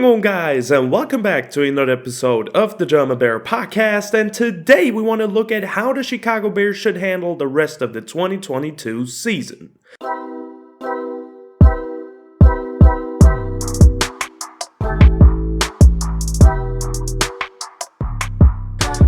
going on, guys, and welcome back to another episode of the German Bear Podcast. And today we want to look at how the Chicago Bears should handle the rest of the 2022 season.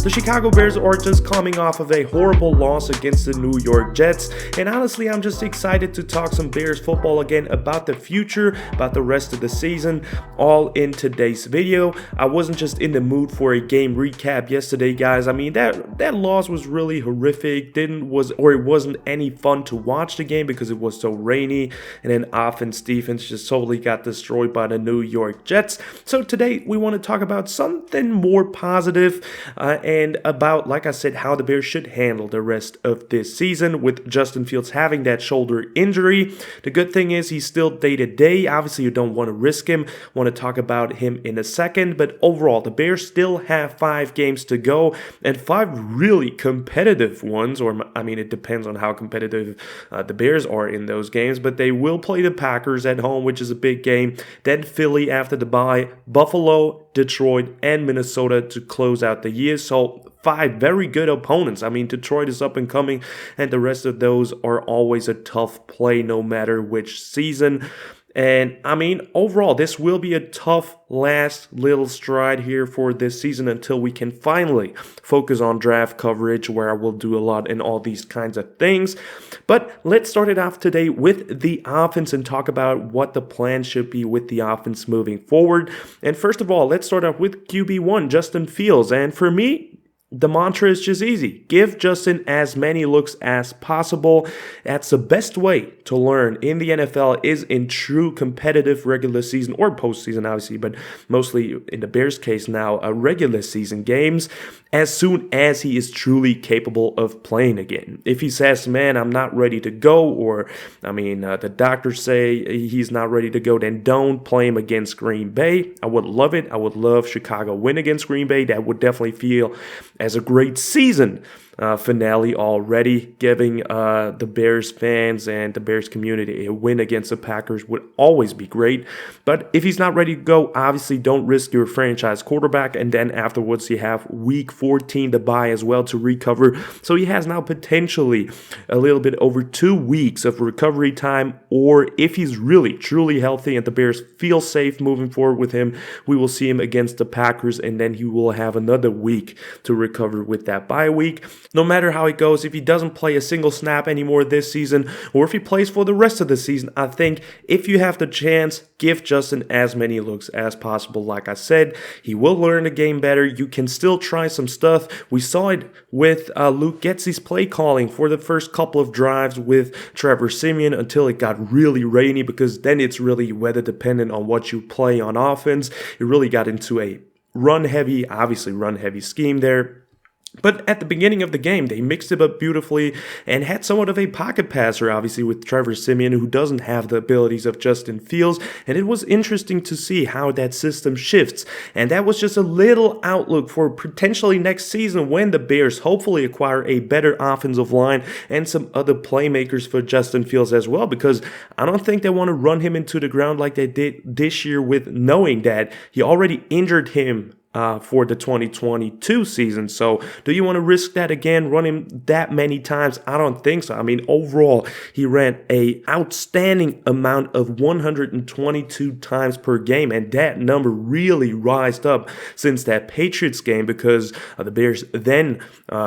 The Chicago Bears are just coming off of a horrible loss against the New York Jets, and honestly, I'm just excited to talk some Bears football again about the future, about the rest of the season, all in today's video. I wasn't just in the mood for a game recap yesterday, guys. I mean, that loss was really horrific. It wasn't any fun to watch the game because it was so rainy, and then offense, defense just totally got destroyed by the New York Jets. So today, we want to talk about something more positive, and about, like I said, how the Bears should handle the rest of this season with Justin Fields having that shoulder injury. The good thing is he's still day-to-day. Obviously, you don't want to risk him. Want to talk about him in a second. But overall, the Bears still have 5 games to go and 5 really competitive ones. It depends on how competitive the Bears are in those games. But they will play the Packers at home, which is a big game. Then Philly after the bye, Buffalo, Detroit, and Minnesota to close out the year. So 5 very good opponents. I mean, Detroit is up and coming, and the rest of those are always a tough play no matter which season. And I mean, overall, this will be a tough last little stride here for this season until we can finally focus on draft coverage, where I will do a lot in all these kinds of things. But let's start it off today with the offense and talk about what the plan should be with the offense moving forward. And first of all, let's start off with QB1, Justin Fields. And for me, the mantra is just easy. Give Justin as many looks as possible. That's the best way to learn in the NFL is in true competitive regular season or postseason, obviously, but mostly in the Bears' case now, regular season games, as soon as he is truly capable of playing again. If he says, man, I'm not ready to go, or, the doctors say he's not ready to go, then don't play him against Green Bay. I would love it. I would love Chicago win against Green Bay. That would definitely feel as a great season finale already. Giving the Bears fans and the Bears community a win against the Packers would always be great. But if he's not ready to go, obviously don't risk your franchise quarterback, and then afterwards you have week 14 to bye as well to recover. So he has now potentially a little bit over 2 weeks of recovery time, or if he's really truly healthy and the Bears feel safe moving forward with him, we will see him against the Packers, and then he will have another week to recover with that bye week. No matter how it goes, if he doesn't play a single snap anymore this season, or if he plays for the rest of the season, I think if you have the chance, give Justin as many looks as possible. Like I said, he will learn the game better. You can still try some stuff. We saw it with Luke Getsy's play calling for the first couple of drives with Trevor Siemian until it got really rainy, because then it's really weather dependent on what you play on offense. It really got into a run-heavy scheme there. But at the beginning of the game, they mixed it up beautifully and had somewhat of a pocket passer, obviously, with Trevor Siemian, who doesn't have the abilities of Justin Fields. And it was interesting to see how that system shifts. And that was just a little outlook for potentially next season when the Bears hopefully acquire a better offensive line and some other playmakers for Justin Fields as well, because I don't think they want to run him into the ground like they did this year, with knowing that he already injured him for the 2022 season. So do you want to risk that again, run him that many times? I don't think so. I mean, overall, he ran a outstanding amount of 122 times per game, and that number really rised up since that Patriots game, because the Bears then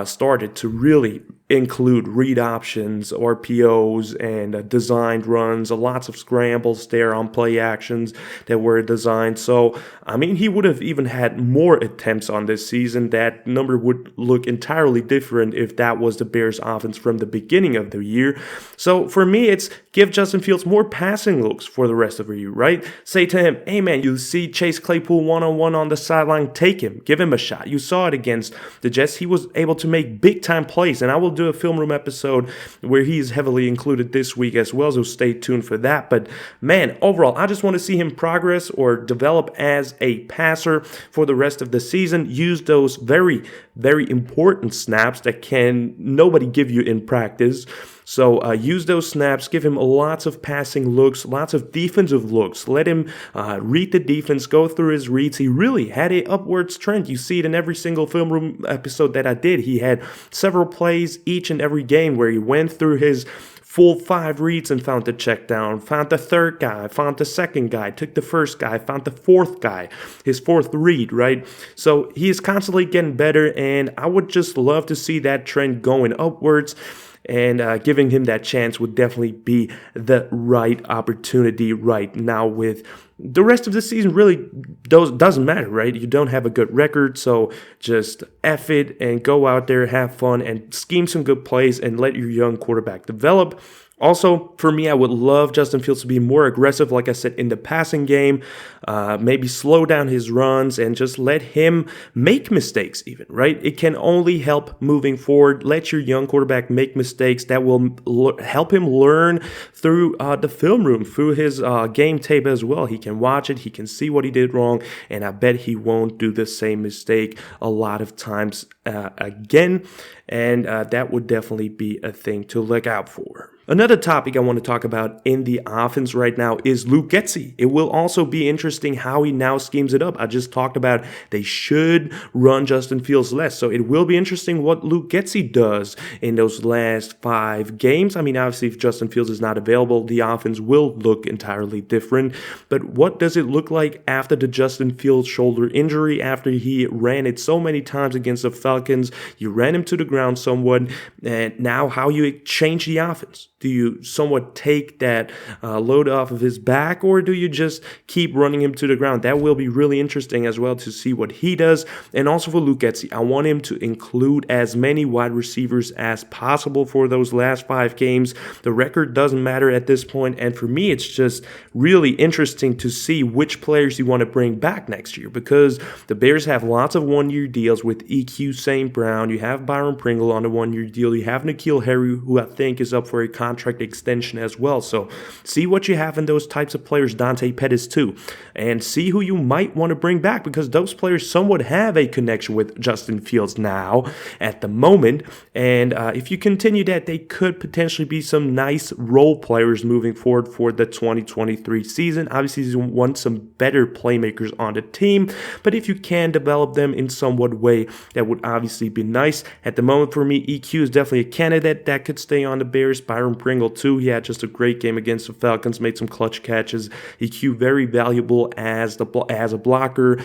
started to really include read options, RPOs, and designed runs, lots of scrambles there on play actions that were designed. So, he would have even had more attempts on this season. That number would look entirely different if that was the Bears offense from the beginning of the year. So for me, it's give Justin Fields more passing looks for the rest of the year, right? Say to him, hey man, you see Chase Claypool one-on-one on the sideline, take him, give him a shot. You saw it against the Jets. He was able to make big time plays, and I will do a film room episode where he's heavily included this week as well, so stay tuned for that. But man, overall, I just want to see him progress or develop as a passer for the rest of the season. Use those very, very important snaps that can nobody give you in practice. So use those snaps, give him lots of passing looks, lots of defensive looks. Let him read the defense, go through his reads. He really had an upwards trend. You see it in every single film room episode that I did. He had several plays each and every game where he went through his full 5 reads and found the check down, found the third guy, found the second guy, took the first guy, found the fourth guy, his fourth read, right? So he is constantly getting better, and I would just love to see that trend going upwards. And giving him that chance would definitely be the right opportunity right now. With the rest of the season really doesn't matter, right? You don't have a good record, so just F it and go out there, have fun, and scheme some good plays and let your young quarterback develop. Also, for me, I would love Justin Fields to be more aggressive, like I said, in the passing game, maybe slow down his runs and just let him make mistakes even, right? It can only help moving forward. Let your young quarterback make mistakes. That will help him learn through the film room, through his game tape as well. He can watch it. He can see what he did wrong, and I bet he won't do the same mistake a lot of times again, and that would definitely be a thing to look out for. Another topic I want to talk about in the offense right now is Luke Getsy. It will also be interesting how he now schemes it up. I just talked about they should run Justin Fields less, so it will be interesting what Luke Getsy does in those last 5 games. I mean, obviously, if Justin Fields is not available, the offense will look entirely different, but what does it look like after the Justin Fields shoulder injury, after he ran it so many times against the Falcons? You ran him to the ground somewhat, and now how you change the offense? Do you somewhat take that load off of his back, or do you just keep running him to the ground? That will be really interesting as well to see what he does. And also for Luke Getsy, I want him to include as many wide receivers as possible for those last 5 games. The record doesn't matter at this point, and for me, it's just really interesting to see which players you want to bring back next year, because the Bears have lots of one-year deals with EQ St. Brown. You have Byron Pringle on a one-year deal. You have N'Keal Harry, who I think is up for a contract extension as well. So see what you have in those types of players, Dante Pettis too, and see who you might want to bring back, because those players somewhat have a connection with Justin Fields now at the moment. And if you continue that, they could potentially be some nice role players moving forward for the 2023 season. Obviously, you want some better playmakers on the team, but if you can develop them in somewhat way, that would obviously be nice. At the moment, for me, EQ is definitely a candidate that could stay on the Bears. Byron Pringle too. He had just a great game against the Falcons, made some clutch catches. EQ very valuable as a blocker.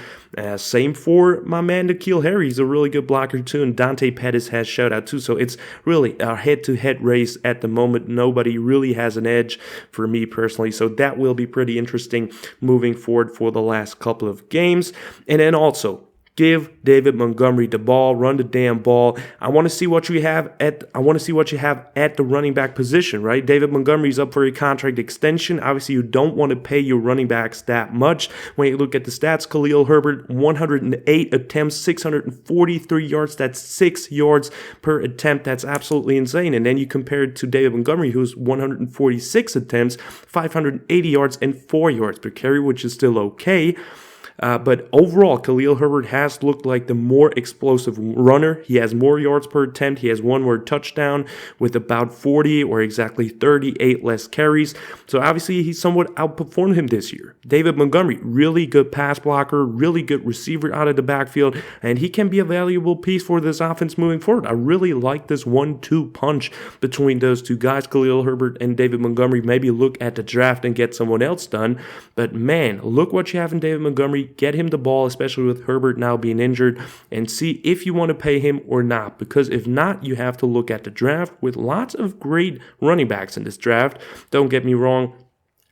Same for my man N'Keal Harry. He's a really good blocker too, and Dante Pettis has shutout too. So it's really a head-to-head race at the moment. Nobody really has an edge for me personally. So that will be pretty interesting moving forward for the last couple of games. And then also, give David Montgomery the ball, run the damn ball. I want to see what you have at the running back position, right? David Montgomery's up for a contract extension. Obviously, you don't want to pay your running backs that much. When you look at the stats, Khalil Herbert, 108 attempts, 643 yards. That's 6 yards per attempt. That's absolutely insane. And then you compare it to David Montgomery, who's 146 attempts, 580 yards, and 4 yards per carry, which is still okay. But overall, Khalil Herbert has looked like the more explosive runner. He has more yards per attempt. He has one more touchdown with about 40 or exactly 38 less carries. So obviously, he somewhat outperformed him this year. David Montgomery, really good pass blocker, really good receiver out of the backfield, and he can be a valuable piece for this offense moving forward. I really like this 1-2 punch between those two guys, Khalil Herbert and David Montgomery. Maybe look at the draft and get someone else done. But man, look what you have in David Montgomery. Get him the ball, especially with Herbert now being injured, and see if you want to pay him or not. Because if not, you have to look at the draft with lots of great running backs in this draft. Don't get me wrong.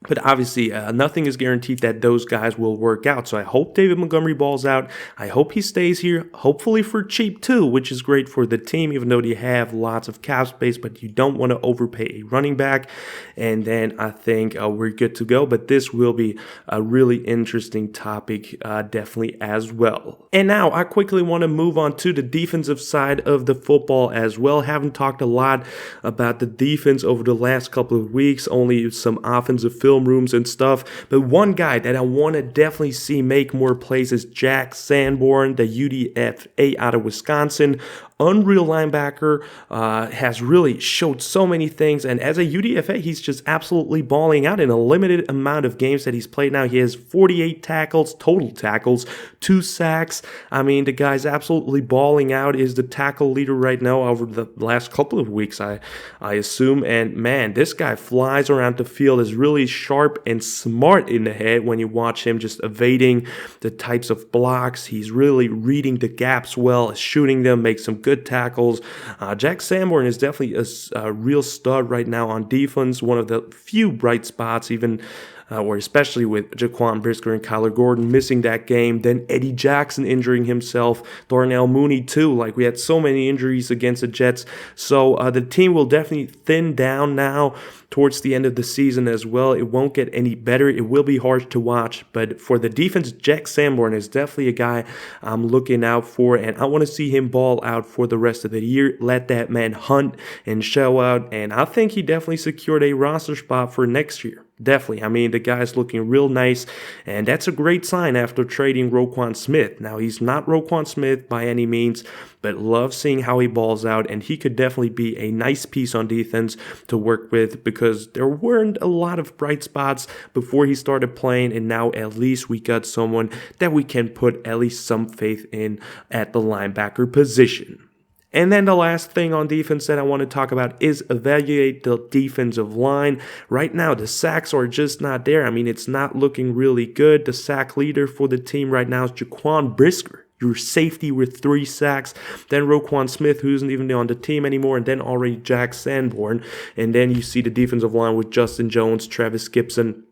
But obviously, nothing is guaranteed that those guys will work out. So I hope David Montgomery balls out. I hope he stays here, hopefully for cheap too, which is great for the team, even though they have lots of cap space. But you don't want to overpay a running back. And then I think we're good to go. But this will be a really interesting topic, definitely as well. And now I quickly want to move on to the defensive side of the football as well. Haven't talked a lot about the defense over the last couple of weeks, only some offensive film film rooms and stuff. But one guy that I want to definitely see make more plays is Jack Sanborn, the UDFA out of Wisconsin. Unreal linebacker, has really showed so many things, and as a UDFA, he's just absolutely balling out in a limited amount of games that he's played now. He has 48 tackles, total tackles, 2 sacks. I mean, the guy's absolutely balling out, is the tackle leader right now over the last couple of weeks, I assume, and man, this guy flies around the field, is really sharp and smart in the head when you watch him just evading the types of blocks. He's really reading the gaps well, shooting them, makes some good tackles. Jack Sanborn is definitely a real stud right now on defense, one of the few bright spots, even or especially with Jaquan Brisker and Kyler Gordon missing that game, then Eddie Jackson injuring himself, Darnell Mooney too. Like, we had so many injuries against the Jets, so the team will definitely thin down now towards the end of the season as well. It won't get any better. It will be hard to watch, but for the defense, Jack Sanborn is definitely a guy I'm looking out for, and I want to see him ball out for the rest of the year. Let that man hunt and show out, and I think he definitely secured a roster spot for next year. Definitely. I mean, the guy's looking real nice, and that's a great sign after trading Roquan Smith. Now, he's not Roquan Smith by any means, but love seeing how he balls out, and he could definitely be a nice piece on defense to work with, because there weren't a lot of bright spots before he started playing, and now at least we got someone that we can put at least some faith in at the linebacker position. And then the last thing on defense that I want to talk about is evaluate the defensive line. Right now, the sacks are just not there. I mean, it's not looking really good. The sack leader for the team right now is Jaquan Brisker, your safety, with 3 sacks. Then Roquan Smith, who isn't even on the team anymore, and then already Jack Sanborn. And then you see the defensive line with Justin Jones, Travis Gibson,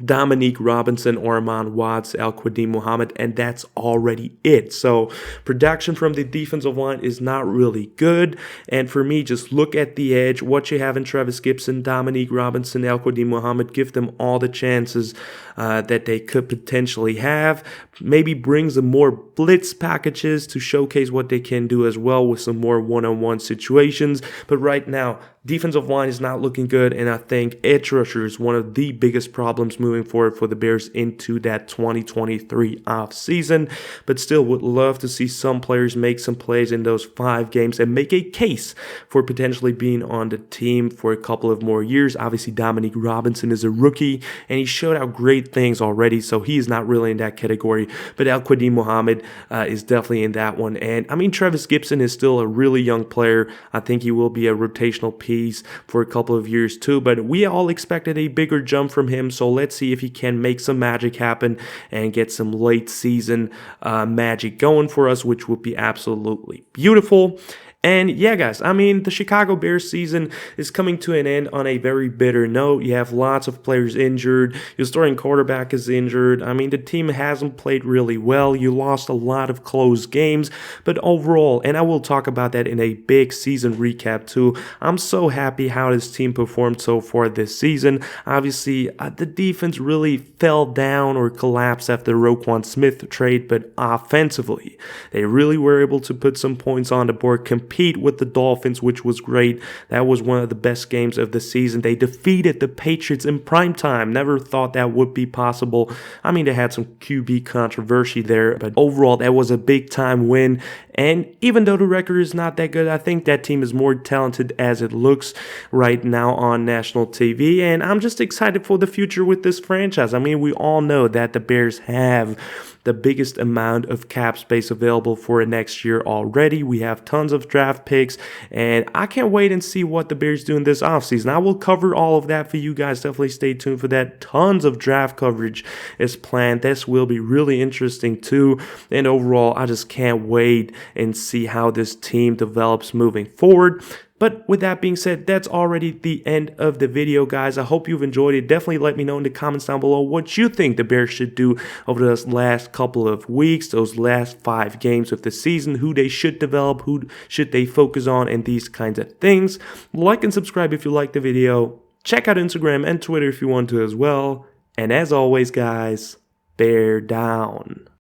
Dominique Robinson, Orman Watts, Al-Quadin Muhammad, and that's already it. So production from the defensive line is not really good, and for me, just look at the edge, what you have in Travis Gibson, Dominique Robinson, Al-Quadin Muhammad. Give them all the chances that they could potentially have. Maybe bring some more blitz packages to showcase what they can do as well with some more one-on-one situations, but right now, defensive line is not looking good, and I think edge rusher is one of the biggest problems moving forward for the Bears into that 2023 offseason. But still, would love to see some players make some plays in those 5 games and make a case for potentially being on the team for a couple of more years. Obviously, Dominique Robinson is a rookie, and he showed out great things already, so he is not really in that category. But Al-Quadin Muhammad is definitely in that one. And I mean, Travis Gibson is still a really young player. I think he will be a rotational piece for a couple of years too, but we all expected a bigger jump from him, so let's see if he can make some magic happen and get some late season magic going for us, which would be absolutely beautiful. And yeah, guys, I mean, the Chicago Bears season is coming to an end on a very bitter note. You have lots of players injured. Your starting quarterback is injured. I mean, the team hasn't played really well. You lost a lot of close games. But overall, and I will talk about that in a big season recap too, I'm so happy how this team performed so far this season. Obviously, the defense really fell down or collapsed after the Roquan Smith trade, but offensively, they really were able to put some points on the board, compete with the Dolphins, which was great. That was one of the best games of the season. They defeated the Patriots in primetime. Never thought that would be possible. I mean, they had some QB controversy there, but overall, that was a big time win. And even though the record is not that good, I think that team is more talented as it looks right now on national TV. And I'm just excited for the future with this franchise. I mean, we all know that the Bears have the biggest amount of cap space available for next year already. We have tons of draft picks, and I can't wait and see what the Bears do in this offseason. I will cover all of that for you guys. Definitely stay tuned for that. Tons of draft coverage is planned. This will be really interesting too. And overall, I just can't wait and see how this team develops moving forward. But with that being said, that's already the end of the video, guys. I hope you've enjoyed it. Definitely let me know in the comments down below what you think the Bears should do over those last couple of weeks, those last 5 games of the season, who they should develop, who should they focus on, and these kinds of things. Like and subscribe if you liked the video. Check out Instagram and Twitter if you want to as well. And as always, guys, bear down.